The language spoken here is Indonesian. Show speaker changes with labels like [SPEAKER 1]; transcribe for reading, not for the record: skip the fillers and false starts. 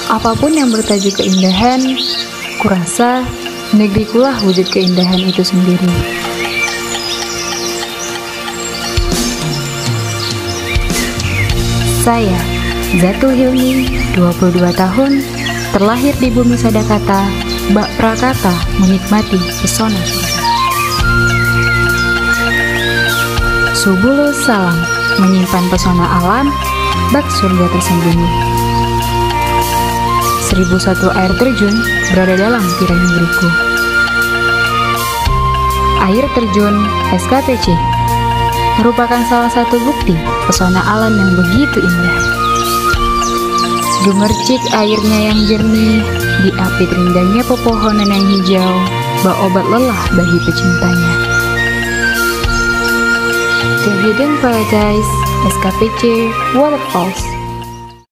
[SPEAKER 1] Apapun yang bertajuk keindahan, kurasa negeriku lah wujud keindahan itu sendiri. Saya, Zatul Hilmi, 22 tahun, terlahir di bumi Sadakata, bak prakata menikmati pesona surga. Subulus salam, menyimpan pesona alam, bak surga tersembunyi. 1001 air terjun berada dalam tirai negeriku. Air terjun SKPC merupakan salah satu bukti pesona alam yang begitu indah. Gemercik airnya yang jernih, diapit rindangnya pepohonan yang hijau, bak obat lelah bagi pecintanya. The Hidden Paradise SKPC Waterfalls.